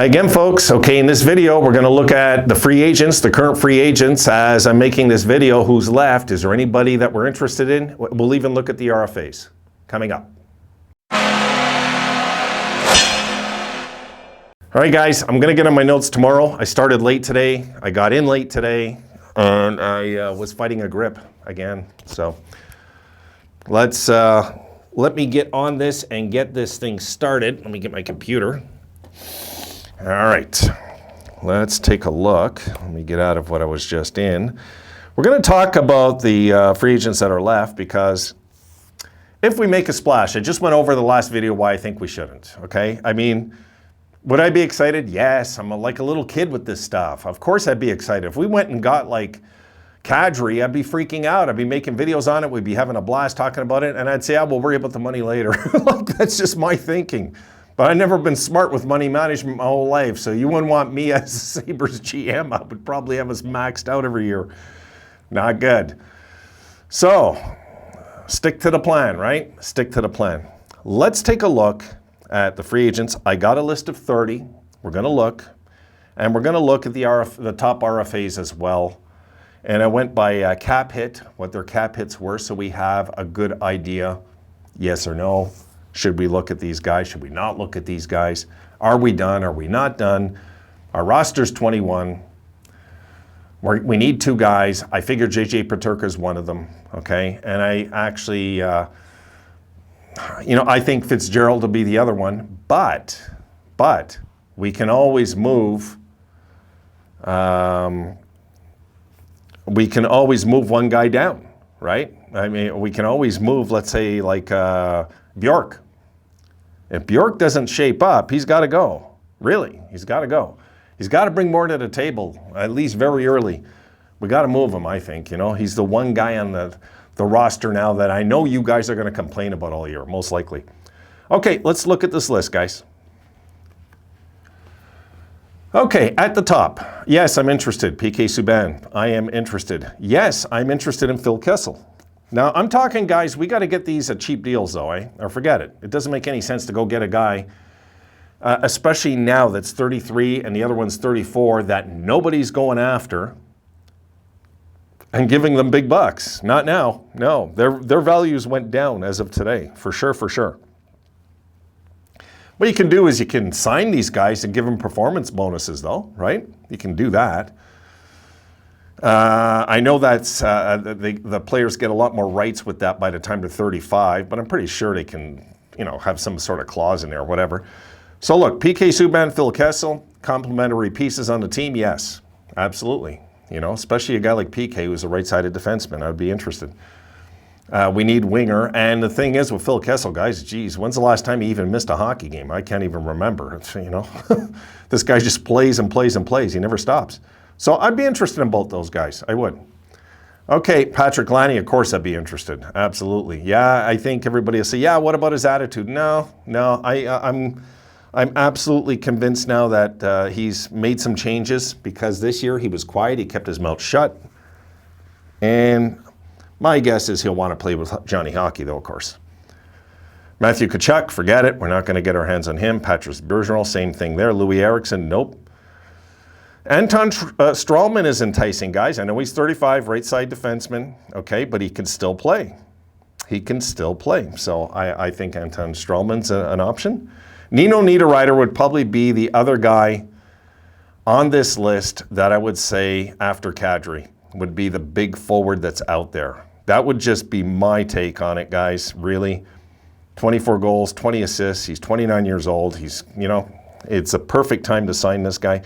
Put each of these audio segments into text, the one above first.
Hi again, folks. Okay, in this video, we're going to look at the free agents, the current free agents. As I'm making this video, who's left? Is there anybody that we're interested in? We'll even look at the RFAs coming up. All right, guys, I'm going to get on my notes tomorrow. I started late today. I got in late today, and I was fighting a grip again. So let me get on this and get this thing started. Let me get my computer. All right, let's take a look. Let me get out of what I was just in. We're going to talk about the free agents that are left, because if we make a splash, I just went over the last video why I think we shouldn't, okay? I mean, would I be excited? Yes, I'm like a little kid with this stuff. Of course I'd be excited. If we went and got like Kadri, I'd be freaking out. I'd be making videos on it. We'd be having a blast talking about it. And I'd say, we'll worry about the money later. Like, that's just my thinking. But I've never been smart with money management my whole life. So you wouldn't want me as a Sabres GM. I would probably have us maxed out every year. Not good. So stick to the plan, right? Stick to the plan. Let's take a look at the free agents. I got a list of 30. We're going to look. And we're going to look at the top RFAs as well. And I went by cap hit, what their cap hits were, so we have a good idea, yes or no. Should we look at these guys? Should we not look at these guys? Are we done? Are we not done? Our roster's 21. We need 2 guys. I figure JJ Peterka is one of them, okay? And I actually, I think Fitzgerald will be the other one, but we can always move. We can always move one guy down, right? I mean, we can always move, let's say, like Bjork. If Bjork doesn't shape up, he's got to go. Really, he's got to go. He's got to bring more to the table, at least very early. We got to move him, I think. He's the one guy on the roster now that I know you guys are going to complain about all year, most likely. Okay, let's look at this list, guys. Okay, at the top, yes, I'm interested. PK Subban, I am interested. Yes, I'm interested in Phil Kessel. Now, I'm talking, guys, we got to get these at cheap deals, though, or forget it. It doesn't make any sense to go get a guy, especially now that's 33 and the other one's 34, that nobody's going after and giving them big bucks. Not now. No, their values went down as of today, for sure, for sure. What you can do is you can sign these guys and give them performance bonuses, though, right? You can do that. I know that's the players get a lot more rights with that by the time they're 35, but I'm pretty sure they can, have some sort of clause in there or whatever. So look, PK Subban, Phil Kessel, complementary pieces on the team, yes, absolutely. Especially a guy like PK who's a right-sided defenseman, I'd be interested. We need winger, and the thing is with Phil Kessel, guys, geez, when's the last time he even missed a hockey game? I can't even remember. This guy just plays and plays and plays. He never stops. So I'd be interested in both those guys. I would. Okay, Patrick Laine, of course I'd be interested. Absolutely. Yeah, I think everybody will say, yeah, what about his attitude? No, I'm absolutely convinced now that he's made some changes, because this year he was quiet. He kept his mouth shut. And my guess is he'll want to play with Johnny Hockey, though, of course. Matthew Tkachuk, forget it. We're not going to get our hands on him. Patrice Bergeron, same thing there. Louis Eriksson, nope. Anton Stralman is enticing, guys. I know he's 35, right side defenseman, okay, but he can still play. He can still play. So I think Anton Stralman's an option. Nino Niederreiter would probably be the other guy on this list that I would say after Kadri would be the big forward that's out there. That would just be my take on it, guys, really. 24 goals, 20 assists. He's 29 years old. He's, it's a perfect time to sign this guy.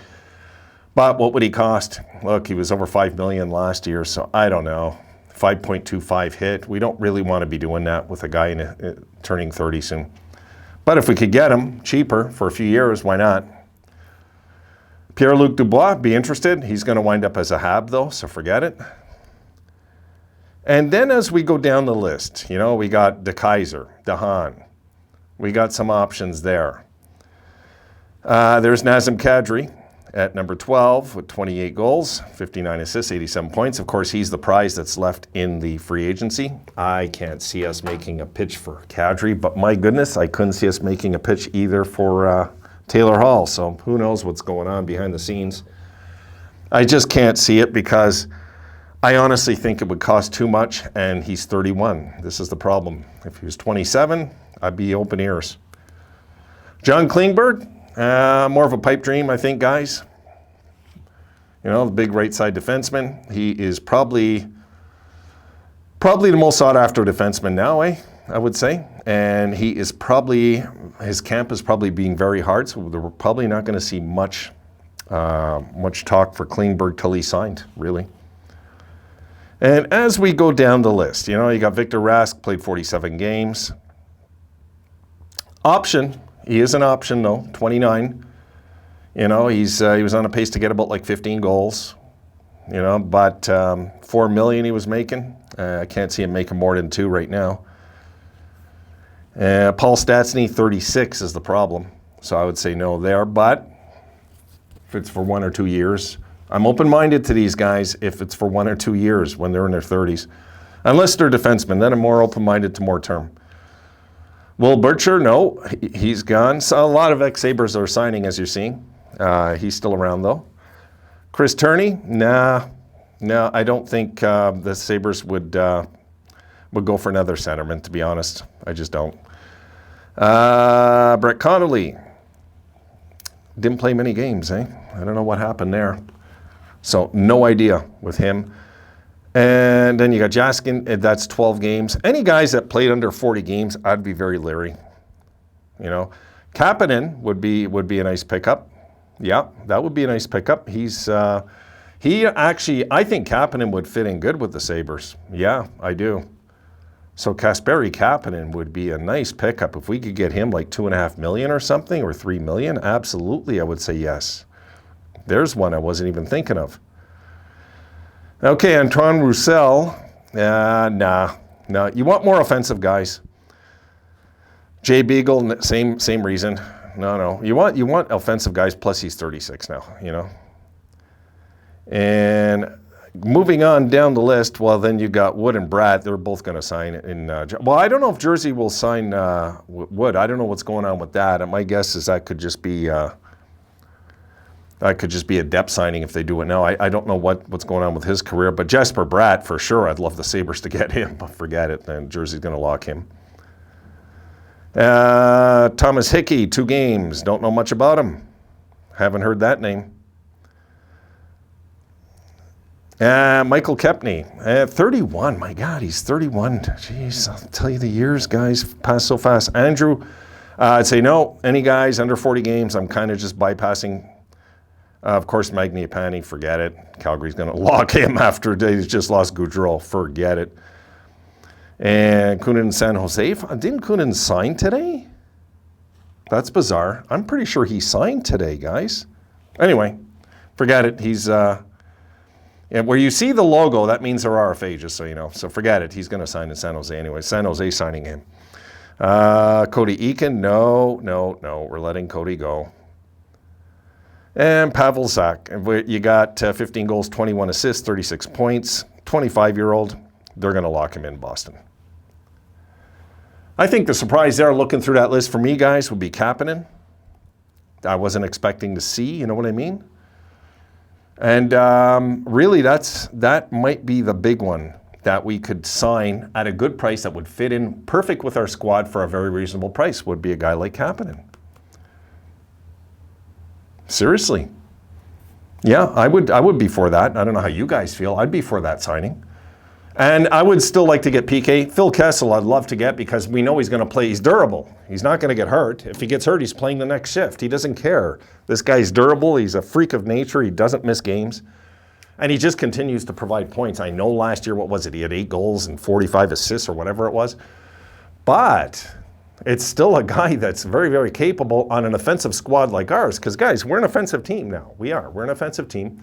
But what would he cost? Look, he was over $5 million last year, so I don't know. 5.25 hit. We don't really want to be doing that with a guy turning 30 soon. But if we could get him cheaper for a few years, why not? Pierre-Luc Dubois, be interested. He's going to wind up as a Hab, though, so forget it. And then as we go down the list, we got DeKeyser, DeHaan. We got some options there. There's Nazem Kadri at number 12 with 28 goals, 59 assists, 87 points. Of course, he's the prize that's left in the free agency. I can't see us making a pitch for Kadri, but my goodness, I couldn't see us making a pitch either for Taylor Hall. So who knows what's going on behind the scenes. I just can't see it because I honestly think it would cost too much, and he's 31. This is the problem. If he was 27, I'd be open ears. John Klingberg, more of a pipe dream, I think, guys. You know, the big right side defenseman. He is probably the most sought after defenseman now, I would say. And he is probably, his camp is probably being very hard, so we're probably not going to see much talk for Klingberg till he's signed, really. And as we go down the list, you know, you got Victor Rask, played 47 games. Option, he is an option though, 29. You know, he was on a pace to get about like 15 goals. You know, but $4 million he was making. I can't see him making more than 2 right now. Paul Stastny, 36 is the problem. So I would say no there, but if it's for 1 or 2 years, I'm open-minded to these guys if it's for 1 or 2 years when they're in their 30s. Unless they're defensemen, then I'm more open-minded to more term. Will Bircher, no, he's gone. So a lot of ex-Sabres are signing, as you're seeing. He's still around, though. Chris Turney, no, I don't think the Sabres would go for another centerman, to be honest. I just don't. Brett Connolly didn't play many games, I don't know what happened there. So no idea with him. And then you got Jaskin, that's 12 games. Any guys that played under 40 games, I'd be very leery. You know, Kapanen would be a nice pickup. Yeah, that would be a nice pickup. He actually, I think Kapanen would fit in good with the Sabres. Yeah, I do. So Kasperi Kapanen would be a nice pickup. If we could get him like $2.5 million or something, or $3 million, absolutely, I would say yes. There's one I wasn't even thinking of. Okay, Antoine Roussel. No. You want more offensive guys. Jay Beagle, same reason. No. You want offensive guys, plus he's 36 now, you know. And moving on down the list, well, then you got Wood and Bratt. They're both going to sign in. Well, I don't know if Jersey will sign Wood. I don't know what's going on with that. My guess is that could just be a depth signing if they do it now. I don't know what's going on with his career, but Jesper Bratt, for sure, I'd love the Sabres to get him, but forget it. Then Jersey's going to lock him. Thomas Hickey, 2 games. Don't know much about him. Haven't heard that name. Michael Kepney, 31. My God, he's 31. Jeez, I'll tell you, the years, guys, pass so fast. Andrew, I'd say no. Any guys under 40 games, I'm kind of just bypassing. Of course, Magniapane, forget it. Calgary's going to lock him after they just lost Gaudreau. Forget it. And Kunin San Jose. Didn't Kunin sign today? That's bizarre. I'm pretty sure he signed today, guys. Anyway, forget it. He's... And where you see the logo, that means they're RFA, just so you know. So forget it. He's going to sign in San Jose anyway. San Jose signing him. Cody Eakin, no. We're letting Cody go. And Pavel Zak. You got 15 goals, 21 assists, 36 points. 25-year-old. They're going to lock him in Boston. I think the surprise there, looking through that list for me, guys, would be Kapanen. I wasn't expecting to see, you know what I mean? And really, that might be the big one that we could sign at a good price that would fit in perfect with our squad for a very reasonable price, would be a guy like Kapanen. Seriously. Yeah, I would be for that. I don't know how you guys feel. I'd be for that signing. And I would still like to get PK. Phil Kessel I'd love to get because we know he's going to play. He's durable. He's not going to get hurt. If he gets hurt, he's playing the next shift. He doesn't care. This guy's durable. He's a freak of nature. He doesn't miss games. And he just continues to provide points. I know last year, what was it? He had 8 goals and 45 assists or whatever it was. But it's still a guy that's very, very capable on an offensive squad like ours. Because, guys, we're an offensive team now. We're an offensive team.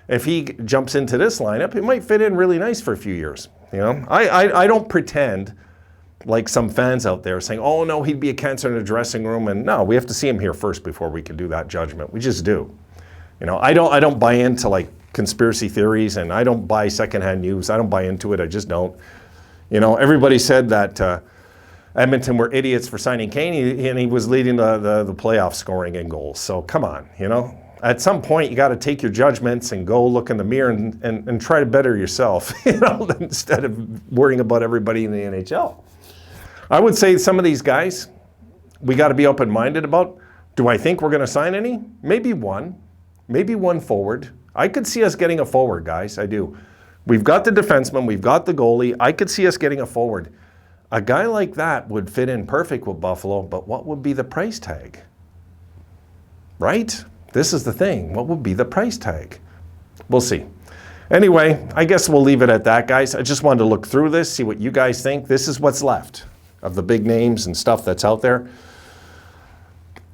If he jumps into this lineup, it might fit in really nice for a few years. You know, I don't pretend like some fans out there saying, oh, no, he'd be a cancer in the dressing room. And no, we have to see him here first before we can do that judgment. We just do. You know, I don't buy into like conspiracy theories, and I don't buy secondhand news. I don't buy into it. I just don't. You know, everybody said that Edmonton were idiots for signing Kane, and he was leading the playoff scoring and goals. So come on, At some point, you got to take your judgments and go look in the mirror and try to better yourself, instead of worrying about everybody in the NHL. I would say some of these guys, we got to be open-minded about. Do I think we're going to sign any? Maybe one forward. I could see us getting a forward, guys. I do. We've got the defenseman. We've got the goalie. I could see us getting a forward. A guy like that would fit in perfect with Buffalo, but what would be the price tag? Right? This is the thing. What would be the price tag? We'll see. Anyway, I guess we'll leave it at that, guys. I just wanted to look through this, see what you guys think. This is what's left of the big names and stuff that's out there.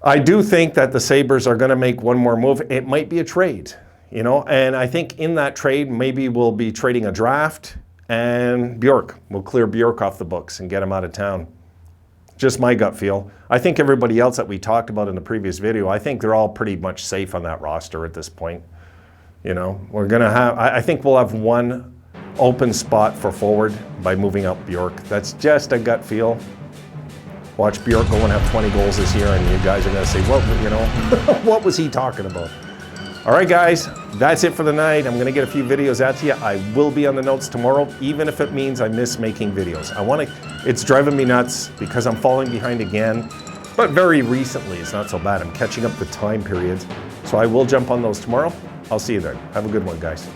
I do think that the Sabres are going to make one more move. It might be a trade, and I think in that trade, maybe we'll be trading a draft, and Bjork. We'll clear Bjork off the books and get him out of town. Just my gut feel. I think everybody else that we talked about in the previous video, I think they're all pretty much safe on that roster at this point. We're going to have, I think we'll have one open spot for forward by moving up Bjork. That's just a gut feel. Watch Bjork go and have 20 goals this year, and you guys are going to say, well, what was he talking about? All right, guys, that's it for the night. I'm going to get a few videos out to you. I will be on the notes tomorrow, even if it means I miss making videos. It's driving me nuts because I'm falling behind again, but very recently, it's not so bad. I'm catching up the time periods, so I will jump on those tomorrow. I'll see you then. Have a good one, guys.